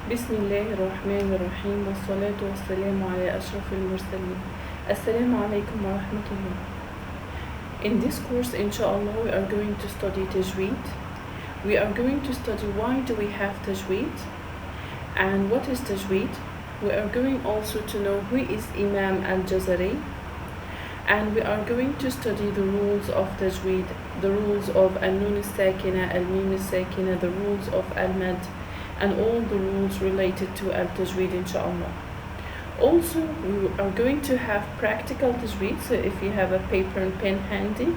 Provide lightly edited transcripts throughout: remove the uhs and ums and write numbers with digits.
بسم الله الرحمن الرحيم والصلاة والسلام على أشرف المرسلين. Assalamu alaikum wa rahmatullah. In this course, In Shaa Allah, we are going to study Tajweed. We are going to study why do we have Tajweed and what is Tajweed. We are going also to know who is Imam al-Jazari, and we are going to study the rules of Tajweed, the rules of al-Nun al-Sakina, al-Mim al-Sakina, the rules of al-Mad, and all the rules related to al-Tajweed, inshallah. Also, we are going to have practical Tajweed, so if you have a paper and pen handy,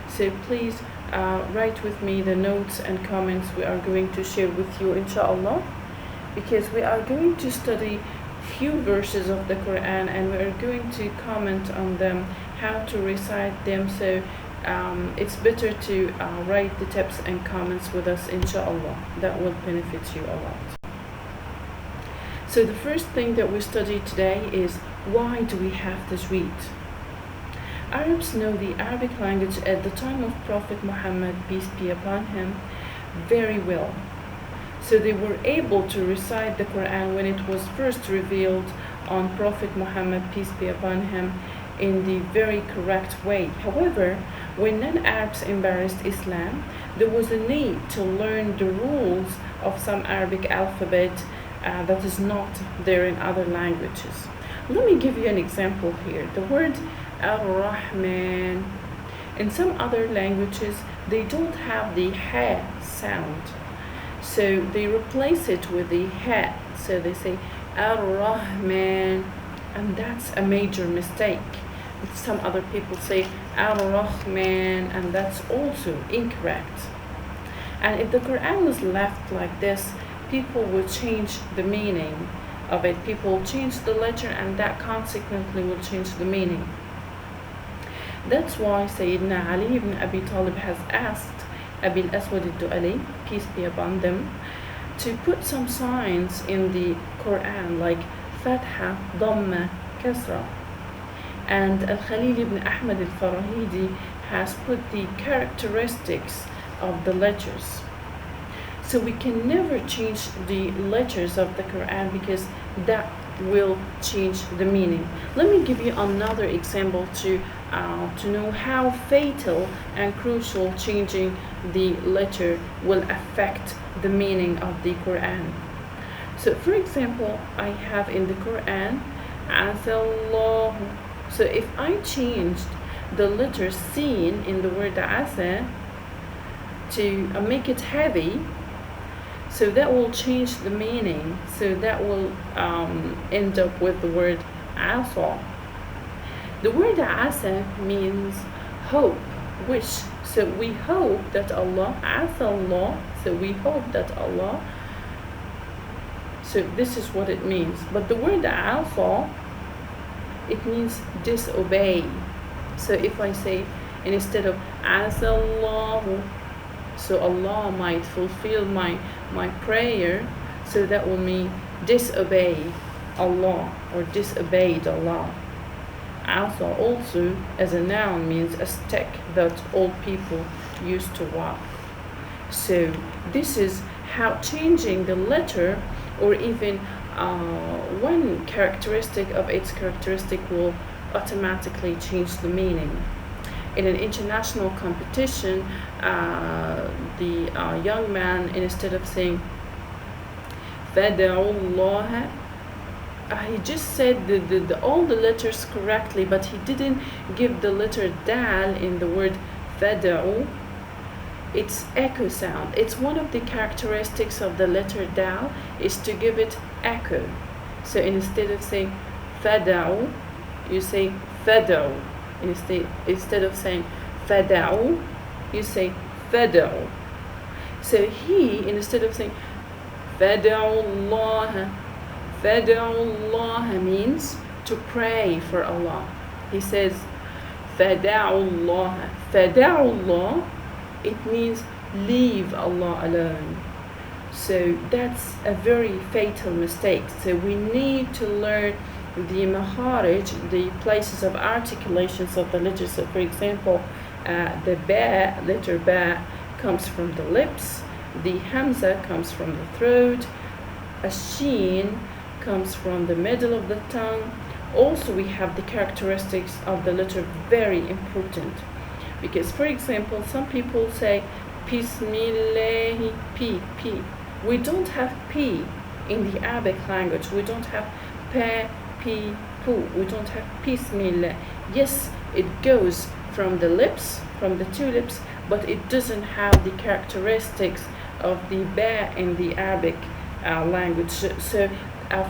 so please write with me the notes and comments we are going to share with you, inshallah, because we are going to study few verses of the Quran and we are going to comment on them, how to recite them, so it's better to write the tips and comments with us, inshallah. That will benefit you a lot. So the first thing that we study today is why do we have Tajweed? Arabs know the Arabic language at the time of Prophet Muhammad, peace be upon him, very well. So they were able to recite the Quran when it was first revealed on Prophet Muhammad, peace be upon him, in the very correct way. However, when non-Arabs embraced Islam, there was a need to learn the rules of some Arabic alphabet that is not there in other languages. Let me give you an example here. The word Ar-Rahman. In some other languages, they don't have the ha sound. So they replace it with the ha. So they say Ar-Rahman, and that's a major mistake. Some other people say Ar-Rahman, and that's also incorrect. And if the Quran was left like this, people will change the meaning of it. People will change the letter, and that consequently will change the meaning. That's why Sayyidina Ali ibn Abi Talib has asked Abi al-Aswad al-Du'ali, peace be upon them, to put some signs in the Quran like Fatha, Dhamma, Kasra. And Al-Khalil ibn Ahmad al-Farahidi has put the characteristics of the letters. So we can never change the letters of the Quran because that will change the meaning. Let me give you another example to know how fatal and crucial changing the letter will affect the meaning of the Quran. So for example, I have in the Quran, Asallahu. So if I changed the letter Sin in the word Asa to make it heavy, so that will change the meaning. So that will end up with the word Asa. The word Asa means hope, wish. So we hope that Allah, Asa Allah, so we hope that Allah. So this is what it means. But the word Asa, it means disobey. So if I say, instead of Asa Allah, so Allah might fulfill my prayer, so that will mean disobey Allah or disobeyed Allah. Asa also as a noun means a stick that old people used to walk. So this is how changing the letter or even one characteristic of its characteristic will automatically change the meaning. In an international competition, the young man, instead of saying Fada'ullah, he just said all the letters correctly, but he didn't give the letter Dal in the word Fada'u. It's echo sound. It's one of the characteristics of the letter Dal is to give it echo. So instead of saying Fada'u, you say Fada'u. Instead of saying Fada'u, you say Fada'u. So he, instead of saying Fada'ullah, Fada'ullah means to pray for Allah. He says Fada'ullah. Fada'ullah, it means leave Allah alone. So that's a very fatal mistake. So we need to learn the maharij, the places of articulations of the letters. So for example, the ba, letter ba, comes from the lips, the hamza comes from the throat, a sheen comes from the middle of the tongue. Also, we have the characteristics of the letter, very important, because, for example, some people say Bismillah, P. We don't have P in the Arabic language. We don't have P, P, Pu. We don't have Bismillah. Yes, it goes from the lips, from the two lips, but it doesn't have the characteristics of the Ba in the Arabic language. So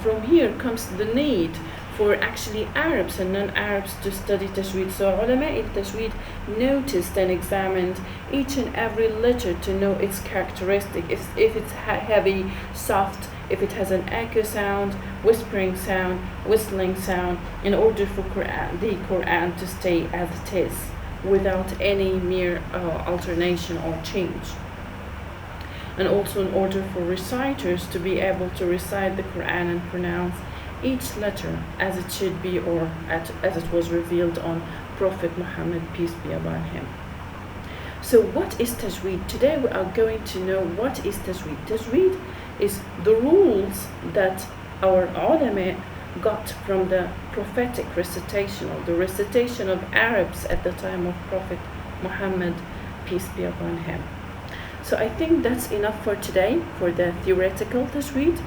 from here comes the need for actually Arabs and non-Arabs to study Tajweed. So ulama al-Tajweed noticed and examined each and every letter to know its characteristic, if it's heavy, soft, if it has an echo sound, whispering sound, whistling sound, in order for the Quran to stay as it is without any mere alternation or change. And also in order for reciters to be able to recite the Quran and pronounce each letter as it should be, or as it was revealed on Prophet Muhammad, peace be upon him. So what is Tajweed? Today we are going to know what is Tajweed. Tajweed is the rules that our ulama got from the prophetic recitation, or the recitation of Arabs at the time of Prophet Muhammad, peace be upon him. So I think that's enough for today for the theoretical Tajweed.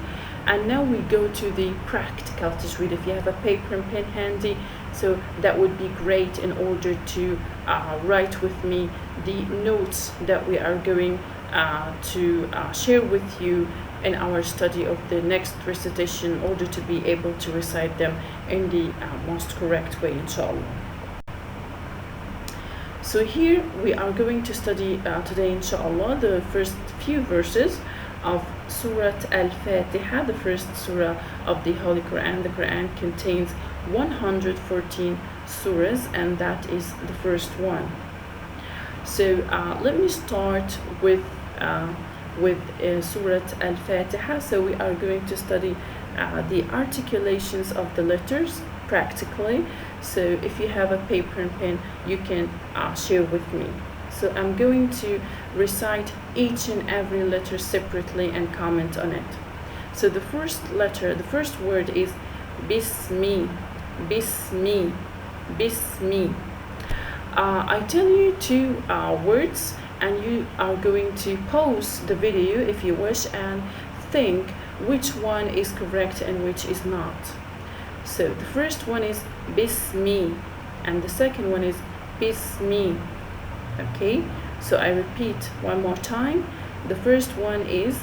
And now we go to the practical Tajweed. If you have a paper and pen handy, so that would be great in order to write with me the notes that we are going to share with you in our study of the next recitation, in order to be able to recite them in the most correct way, inshallah. So here we are going to study today, inshallah, the first few verses of Surah Al-Fatiha, the first surah of the Holy Quran. The Quran contains 114 surahs, and that is the first one. So let me start with Surah Al-Fatiha. So we are going to study the articulations of the letters practically. So if you have a paper and pen, you can share with me. So I'm going to recite each and every letter separately and comment on it. So the first letter, the first word is Bismi, Bismi, Bismi. I tell you two words, and you are going to pause the video if you wish and think which one is correct and which is not. So the first one is Bismi, and the second one is Bismi. Okay, so I repeat one more time. The first one is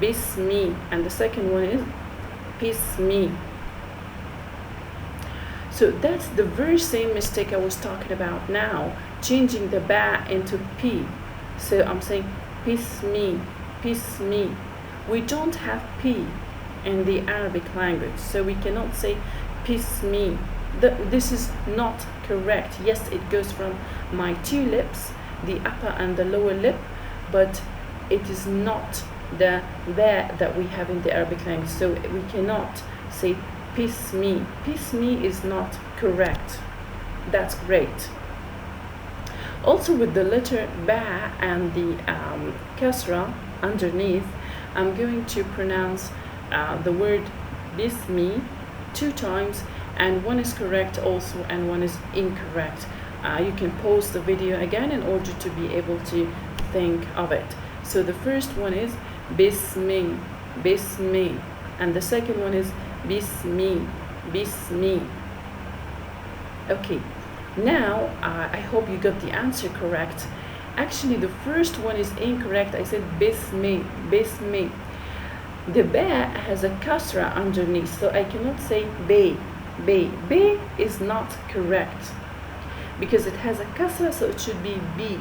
Bismi, and the second one is Bismi. So that's the very same mistake I was talking about now, changing the ba into p. So I'm saying Bismi, Bismi. We don't have p in the Arabic language, so we cannot say Bismi. This is not correct. Yes, it goes from my two lips, the upper and the lower lip, but it is not the there that we have in the Arabic language. So we cannot say Bismi. Bismi is not correct. That's great. Also, with the letter ba and the kasra underneath, I'm going to pronounce the word Bismi 2 times, and one is correct also and one is incorrect. You can pause the video again in order to be able to think of it. So the first one is Bismi, Bismi, and the second one is Bismi, Bismi. Okay, now I hope you got the answer correct. Actually, the first one is incorrect. I said Bismi, Bismi. The ba has a kasra underneath, so I cannot say be. Be is not correct because it has a kasra, so it should be b.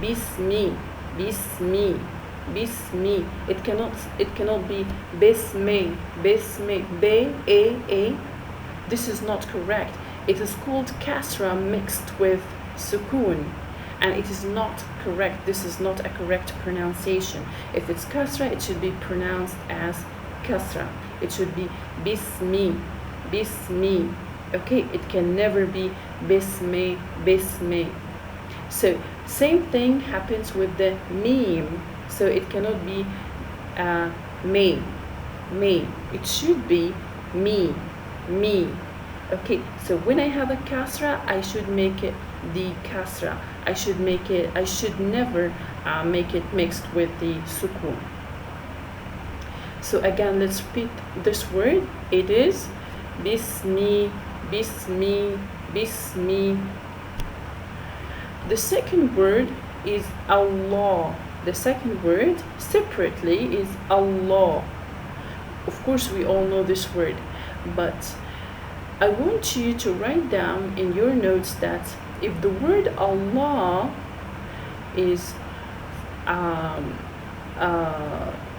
Bismi, Bismi, Bismi. It cannot be Bismi, Bismi, be, a. This is not correct. It is called kasra mixed with sukun, and it is not correct. This is not a correct pronunciation. If it's kasra, it should be pronounced as kasra. It should be Bismi, Bismi. Okay, it can never be Bismi, Bismi. So same thing happens with the meme. So it cannot be me, me. It should be me, me. Okay, so when I have a kasra, I should make it the kasra. I should never make it mixed with the sukun. So again, let's repeat this word. It is bismi, bismi, bismi. The second word is Allah. The second word separately is Allah. Of course, we all know this word, but I want you to write down in your notes that if the word Allah is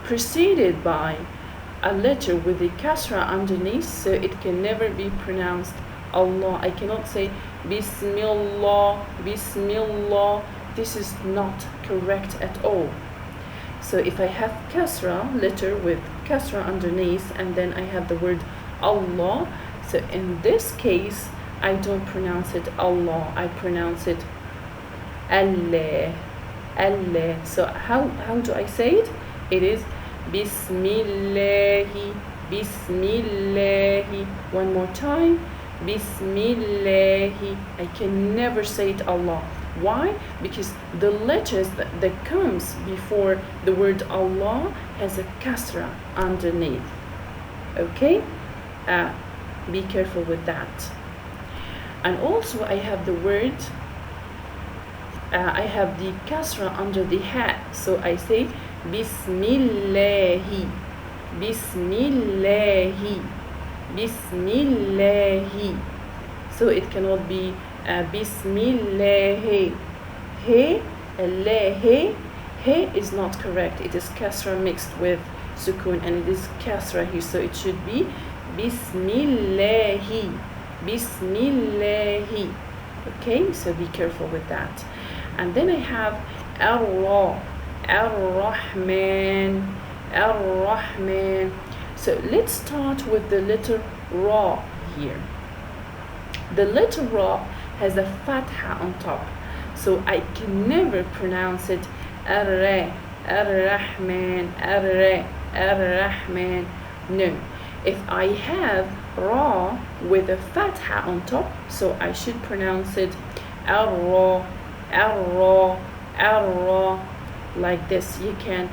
preceded by a letter with a kasra underneath, so it can never be pronounced Allah. I cannot say Bismillah, Bismillah. This is not correct at all. So if I have kasra, letter with kasra underneath, and then I have the word Allah, so in this case, I don't pronounce it Allah, I pronounce it Allah, Allah. So how do I say it? It is Bismillahi, Bismillahi. One more time, Bismillahi. I can never say it Allah. Why? Because the letters that comes before the word Allah has a kasra underneath. Okay? Be careful with that. And also I have the word, I have the kasra under the ha. So I say Bismillahi, Bismillahi, Bismillahi. So it cannot be Bismillahi. He, he is not correct. It is kasra mixed with sukun, and it is kasra here. So it should be Bismillahi, Bismillahi. Okay, so be careful with that. And then I have Ar-Ra, Ar-Rahman, Ar-Rahman. So let's start with the letter Ra here. The letter Ra has a fatha on top, so I can never pronounce it Ar-Ra, Ar-Rahman, Ar-Ra, Ar-Rahman. No. If I have Ra with a fatha on top, so I should pronounce it Ar-Ra, Ar-Ra, Ar-Ra, like this. You can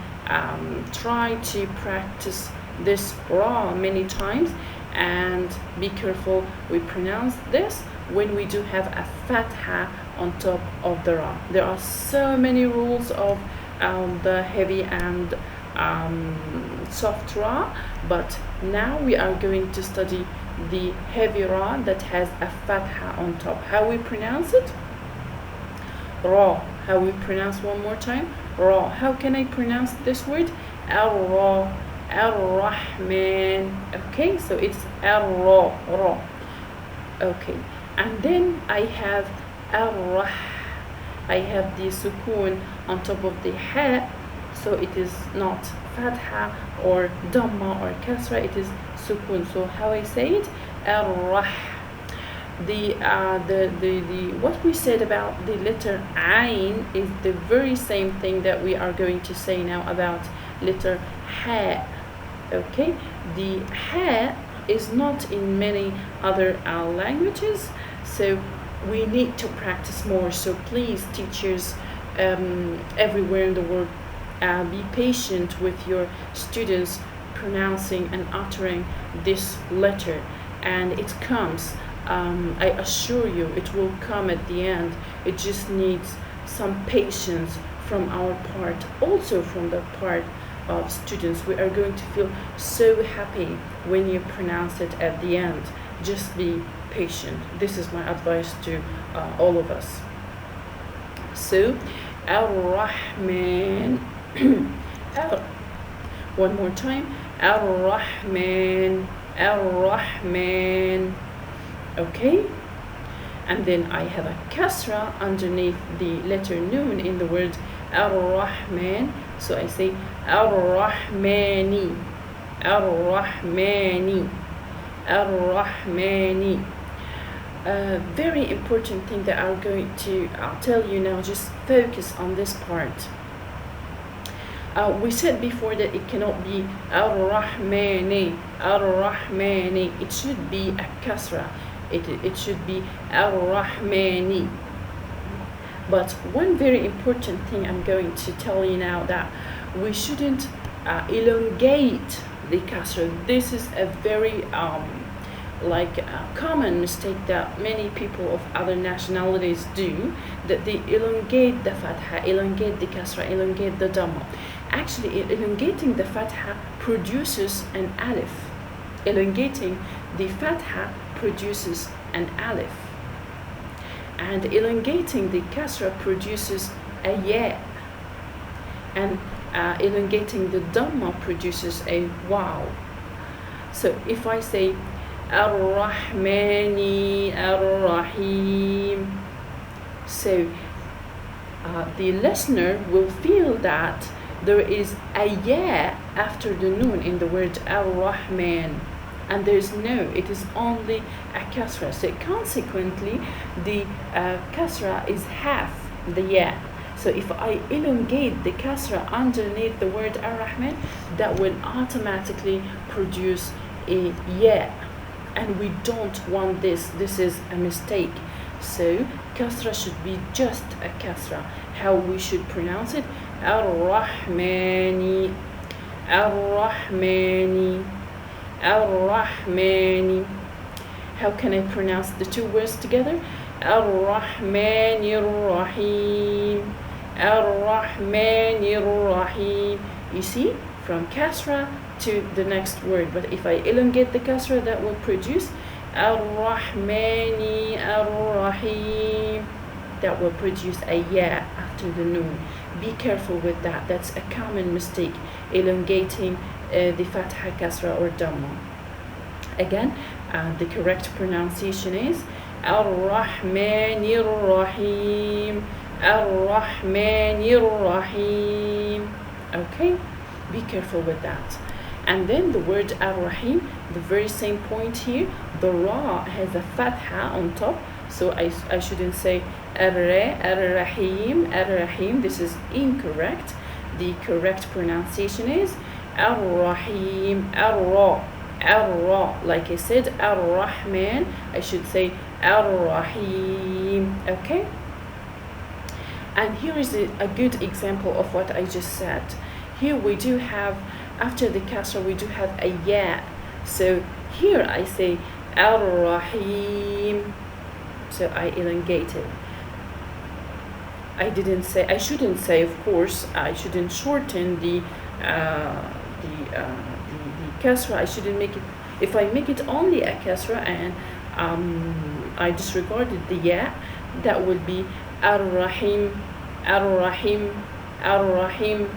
try to practice this Ra many times, and be careful we pronounce this when we do have a fatha on top of the Ra. There are so many rules of the heavy and soft Ra, but now we are going to study the heavy Ra that has a fatha on top. How we pronounce it? Ra. How we pronounce one more time? Ra. How can I pronounce this word? Ar-Ra, Ar-Rahman. Okay, so it's Ar-Ra, Ra. Okay, and then I have Ar-Rah. I have the sukun on top of the ha, so it is not fatha or dhamma or kasra, it is sukun. So how I say it? Ar-Rah. The what we said about the letter Ain is the very same thing that we are going to say now about letter Ha. Okay, the Ha is not in many other languages, so we need to practice more. So please, teachers everywhere in the world, be patient with your students pronouncing and uttering this letter, and it comes. I assure you it will come at the end. It just needs some patience from our part, also from the part of students. We are going to feel so happy when you pronounce it at the end. Just be patient. This is my advice to all of us. So Ar-Rahman. One more time. Ar-Rahman, Ar-Rahman. Okay, and then I have a kasra underneath the letter Noon in the word Ar-Rahman, so I say Ar-Rahmani, Ar-Rahmani, Ar-Rahmani. Very important thing that I'm going to tell you now. Just focus on this part. We said before that it cannot be Ar-Rahmani, Ar-Rahmani. It should be a kasra. It should be Ar-Rahmani. But one very important thing I'm going to tell you now, that we shouldn't elongate the kasra. This is a very common mistake that many people of other nationalities do, that they elongate the fatha, elongate the kasra, elongate the dhamma. Actually, elongating the fatha produces an alif. Elongating the fatha produces an alif. And elongating the kasra produces a ya. And elongating the dhamma produces a wow. So if I say Ar-Rahmani Ar-Rahim, so the listener will feel that there is a ya after the noon in the word Ar-Rahman, and there's no, it is only a kasra. So consequently, the kasra is half the ya. So if I elongate the kasra underneath the word Ar-Rahman, that will automatically produce a ya, and we don't want this. This is a mistake. So kasra should be just a kasra. How we should pronounce it? Ar-Rahmani, Ar-Rahmani, Ar-Rahmani. How can I pronounce the two words together? Ar-Rahmani Ar-Rahim, Ar-Rahmani Ar-Rahim. You see, from kasra to the next word. But if I elongate the kasra, that will produce Ar-Rahmani Ar-Rahim. That will produce a ya after the noon. Be careful with that. That's a common mistake, elongating the fatha, kasra or dhamma. Again, the correct pronunciation is Ar-Rahmani Ar-Rahim, Ar-Rahmani Ar-Rahim. Okay, be careful with that. And then the word Ar-Rahim, the very same point here, the ra has a fatha on top, so I shouldn't say Ar-Rahim, Ar-Rahim. This is incorrect. The correct pronunciation is Ar-Rahim, Ar-Ra, Ar-Ra. Like I said, Ar-Rahman, I should say Ar-Rahim. Okay? And here is a good example of what I just said. Here we do have, after the kasra, we do have a ya. So here I say Ar-Rahim. So I elongate it. I shouldn't say, of course, I shouldn't shorten the kasra. I shouldn't make it, if I make it only a kasra and I disregarded the ya, that would be Ar-Rahim, Ar-Rahim, Ar-Rahim,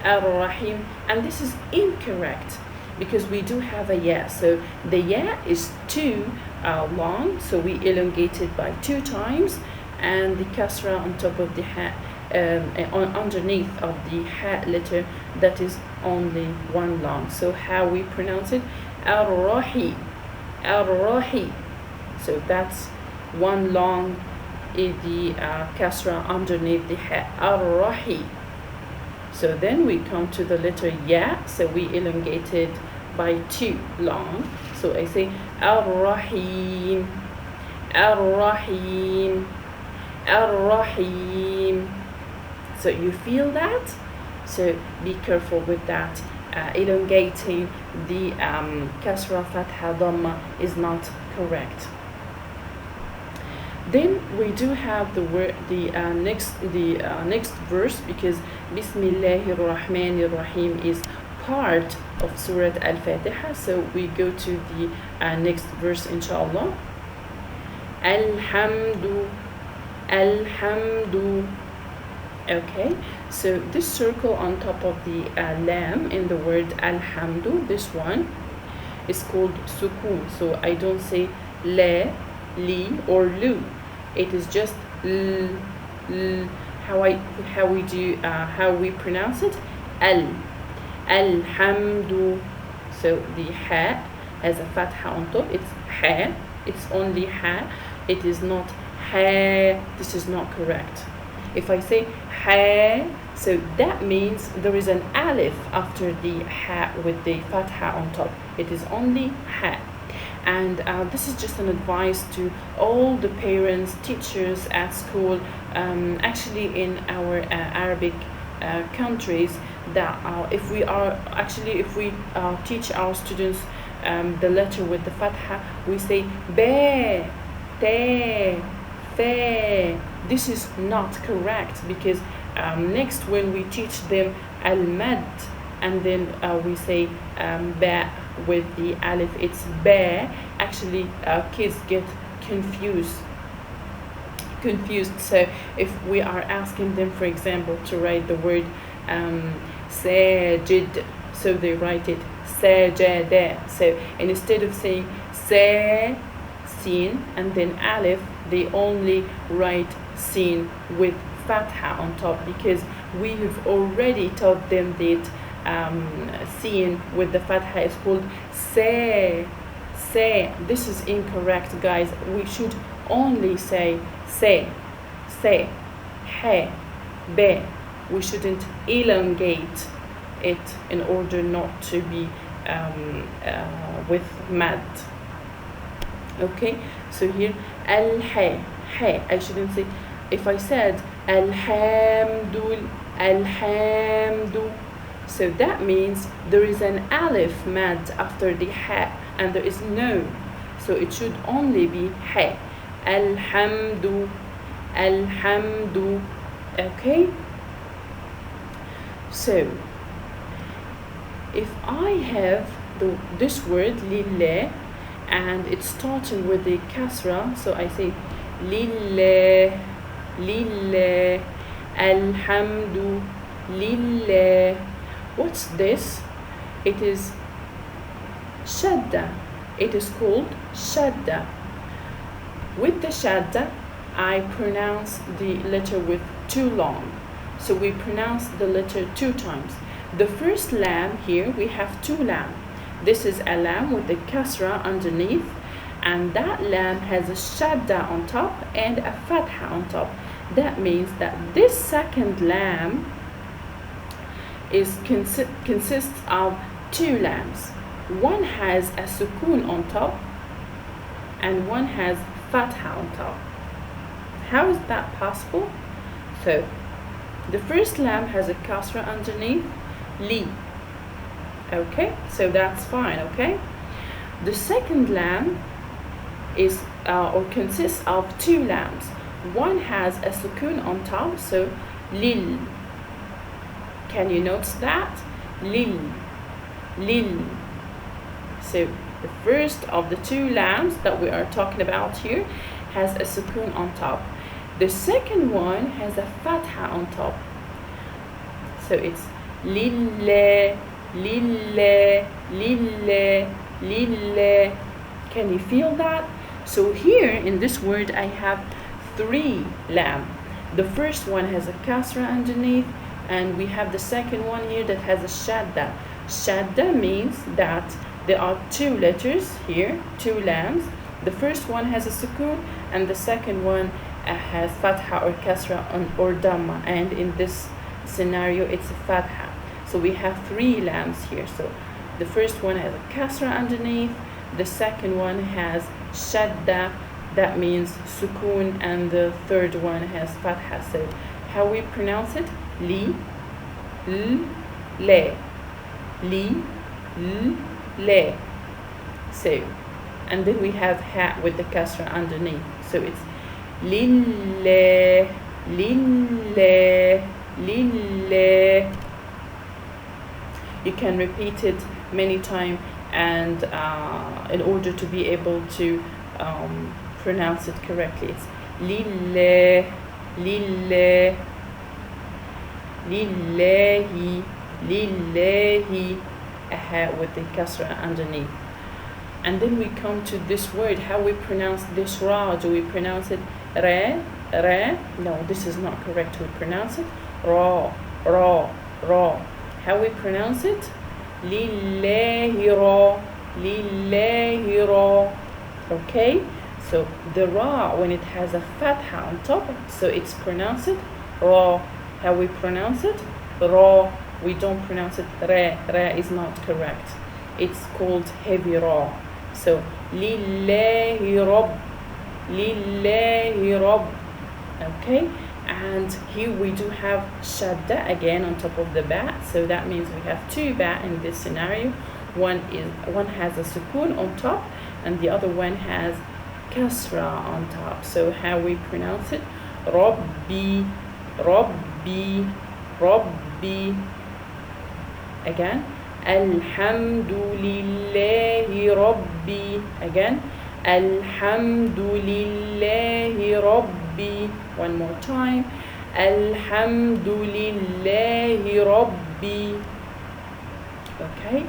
Ar-Rahim. And this is incorrect because we do have a ya. So the ya is too long, so we elongate it by 2 times, and the kasra on top of the ha, underneath of the ha letter, that is only 1 long. So how we pronounce it? Ar-Rahi, Ar-Rahi. So that's 1 long is the kasra underneath the ha, Ar-Rahi. So then we come to the letter ya, so we elongate it by 2 long. So I say Ar-Rahim, Ar-Rahim, Ar-Rahim. So you feel that? So be careful with that. Elongating the kasra, fatha, dhamma is not correct. Then we do have the word, the next verse, because Bismillahir Rahmanir Rahim is part of Surah Al-Fatiha. So we go to the next verse, In Shaa Allah. Alhamdu, Alhamdu. Okay, so this circle on top of the lam in the word Alhamdu, this one is called sukoon. So I don't say la, li or lu. It is just l, l. How we pronounce it? Alhamdu. So the ha has a fatha on top. It's ha. It's only ha. It is not ha. This is not correct. If I say ha. So that means there is an alif after the ha with the fatha on top. It is only ha. And this is just an advice to all the parents, teachers at school, actually in our Arabic countries, that if we teach our students the letter with the fatha, we say ba, te, fe. This is not correct, because next when we teach them al-mad, and then we say ba with the alif, it's ba. Actually kids get confused. So if we are asking them, for example, to write the word sajid, so they write it sajada. So instead of saying sa, sin, and then alif, they only write sin with fatha on top, because we have already taught them that sin with the fatha is called se. This is incorrect, guys. We should only say se, he, be. We shouldn't elongate it in order not to be with mad. Okay, so here al-ha, I shouldn't say. If I said alhamdu, so that means there is an alif mad after the ha, and there is no, so it should only be ha. Alhamdu. Okay, so if I have this word lillah, and it's starting with the kasra, so I say lillah, alhamdu lillah. What's this? It is shadda. It is called shadda. With the shadda, I pronounce the letter with too long, so we pronounce the letter 2 times. The first lam here, we have 2 lam. This is a lam with the kasra underneath, and that lam has a shadda on top and a fatha on top. That means that this second lam consists of 2 lams. One has a sukoon on top and one has fatha on top. How is that possible? So the first lam has a kasra underneath, li. Okay, so that's fine. Okay, the second lam is or consists of 2 lams. One has a sukoon on top, so lil. Can you notice that? Lil. So the first of the 2 lams that we are talking about here has a sukoon on top. The second one has a fatha on top. So it's lillah. Can you feel that? So here in this word I have 3 lam. The first one has a kasra underneath, and we have the second one here that has a shadda. Shadda means that there are 2 letters here, 2 lams. The first one has a sukoon, and the second one has fatha or kasra or dhamma, and in this scenario it's a fatha. So we have 3 lams here. So the first one has a kasra underneath, the second one has shadda, that means sukoon, and the third one has fatha. So how we pronounce it? Li, l, le. Li, l, le. So, and then we have ha with the kasra underneath. So it's lillah. You can repeat it many times, and in order to be able to pronounce it correctly, it's lillah, lillahi, a ha with the kasra underneath. And then we come to this word, how we pronounce this ra. Do we pronounce it ra? No, this is not correct. We pronounce it ra. How we pronounce it? Lillahi ra. Okay, so the ra, when it has a fatha on top, so it's pronounced ra. How we pronounce it? Ra. We don't pronounce it ra. Ra is not correct. It's called heavy ra. So lillahi rabb, lillahi rabb. Okay, and here we do have shadda again on top of the ba, so that means we have two ba in this scenario. One has a sukoon on top and the other one has kasra on top. So how we pronounce it? Rabbi, Rabbi, Rabbi. Again, Alhamdulillahi Rabbi. Again, Alhamdulillahi Rabbi. One more time, Alhamdulillahi Rabbi. Okay,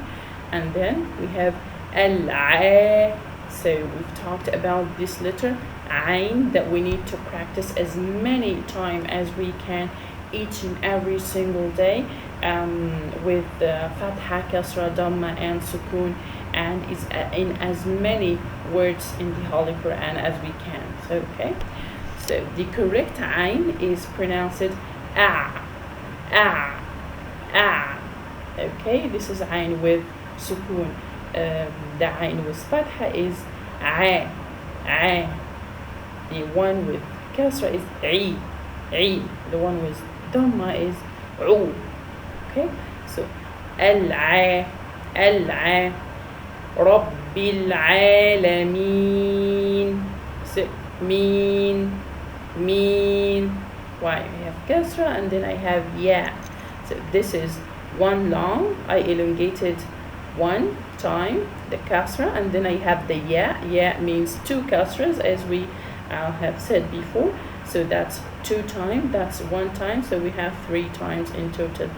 and then we have Al-A. So we've talked about this letter Ain that we need to practice as many times as we can each and every single day, with Fatha, Kasra, Dhamma and Sukoon, and is in as many words in the Holy Quran as we can. So okay, so the correct Ain is pronounced A, A, A. Okay, this is Ain with Sukoon. The Ain with Fatha is A, A. The one with Kasra is I, I. The one with Dhamma is U. Okay, so Al-A, Al-A, Rabbil Alameen. So Meen, Meen. Why? I have Kasra and then I have Ya. So this is one long. I elongated one time the Kasra and then I have the Ya. Ya means two Kasras as we have said before. So that's two times, that's one time, so we have three times in total.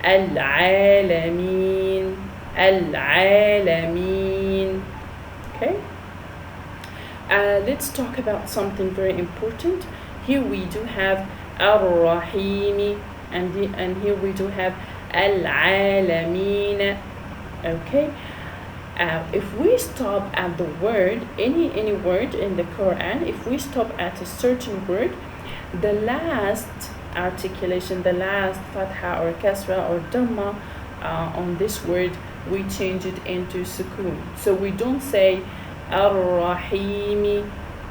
Al-Alameen, Al-Alameen. Okay, let's talk about something very important. Here we do have Ar-Rahimi, and here we do have Al-Alameen. Okay, if we stop at the word, any word in the Quran, if we stop at a certain word, the last articulation, the last Fatha or Kasra or Dhamma on this word, we change it into Sukoon. So we don't say Ar-Rahimi.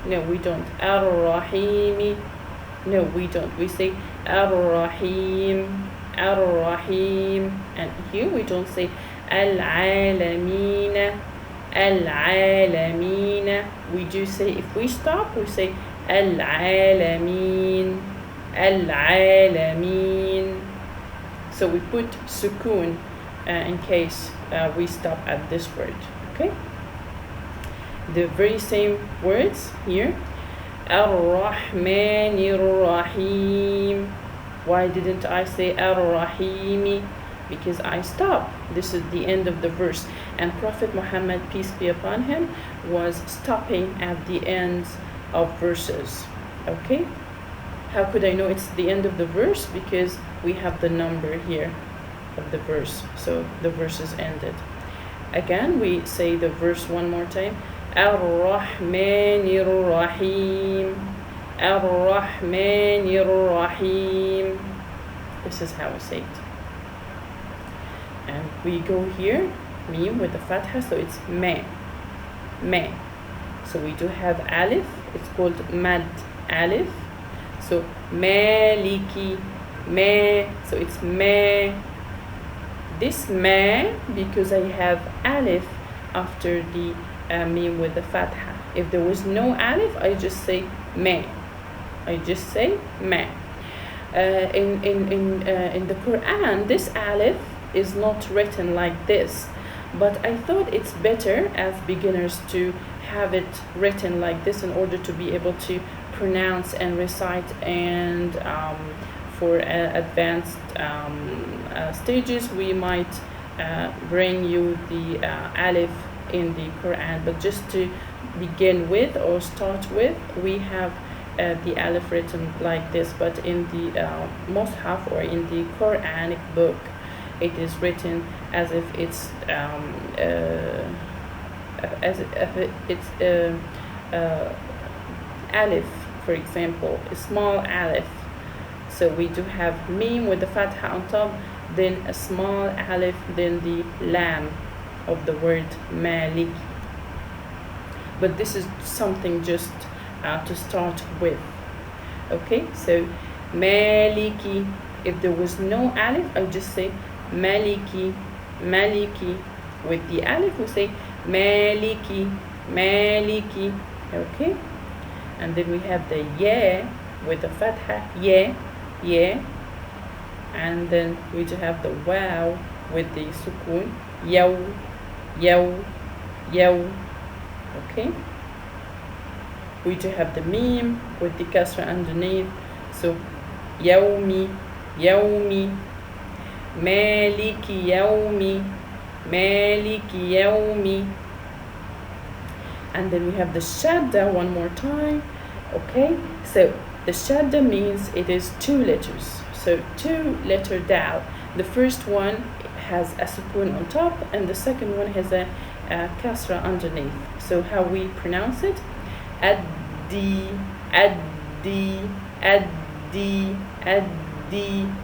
No, we don't. Ar-Rahimi. No, we don't. We say Ar-Rahim, Ar-Rahim. And here we don't say Al-Alameen, Al-Alameen. We do say, if we stop, we say Al-Alameen, Al-Alameen. So we put Sukoon in case we stop at this word. Okay, the very same words here. Ar-Rahmanir Rahim. Why didn't I say Ar-Rahimi? Because I stopped. This is the end of the verse, and Prophet Muhammad, peace be upon him, was stopping at the ends of verses. Okay, how could I know it's the end of the verse? Because we have the number here of the verse, so the verse is ended. Again, we say the verse one more time. Ar-Rahmanir Rahim, Ar-Rahmanir Rahim. This is how we say it. And we go here, Mim with the Fatha, so it's Ma, Ma. So we do have Alif, it's called Mad Alif. So Maliki, Ma, so it's Ma. This Ma, because I have Alif after the Mim with the Fatha. If there was no Alif, I just say Ma. I just say Ma. In the Quran, this Alif is not written like this, but I thought it's better as beginners to have it written like this in order to be able to pronounce and recite, and for advanced stages we might bring you the Alif in the Quran, but just to begin with or start with, we have the Alif written like this. But in the Mus'haf or in the Quranic book, it is written as if it's Alif, for example, a small Alif. So we do have mim with the fatha on top, then a small alif, then the lam of the word maliki. But this is something just to start with. Okay, so maliki. If there was no alif, I would just say maliki, maliki. With the alif, we say maliki, maliki. Okay, and then we have the ya with the fatha, ya, ya. And then we just have the wow with the sukun, yaw, yaw, yaw. Okay, we do have the meme with the kasra underneath, so yawmi, yawmi, maliki yawmi, maliki yawmi. And then we have the shadda one more time. Okay, so the shadda means it is 2 letters, so 2-letter dal. The first one has a sukun on top, and the second one has a kasra underneath. So how we pronounce it? Addi, addi, addi, addi.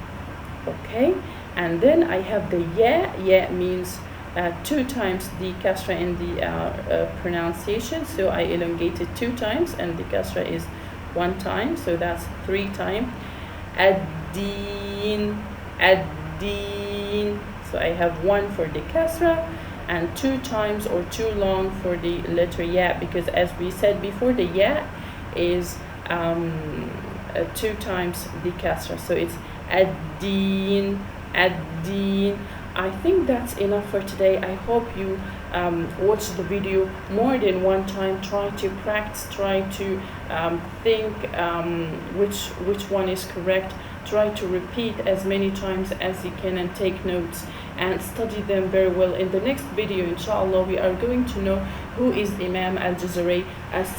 Okay, and then I have the ya. Ya means 2 times the kasra in the pronunciation, so I elongated 2 times, and the kasra is 1 time, so that's 3 times. Ad-din, ad-din. So I have 1 for the kasra and 2 times or too long for the letter ya, because as we said before, the ya is 2 times the kasra, so it's ad-din, ad-din. I think that's enough for today. I hope you watch the video more than 1 time. Try to practice, try to think which one is correct. Try to repeat as many times as you can and take notes and study them very well. In the next video, inshallah, we are going to know who is Imam al-Jazari,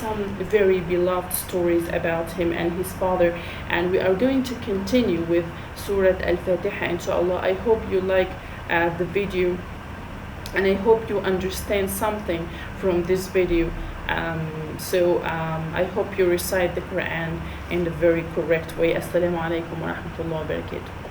some very beloved stories about him and his father, and we are going to continue with Surah Al-Fatiha, inshallah. I hope you like the video, and I hope you understand something from this video. I hope you recite the Quran in the very correct way. Assalamu alaikum wa rahmatullahi wa barakatuh.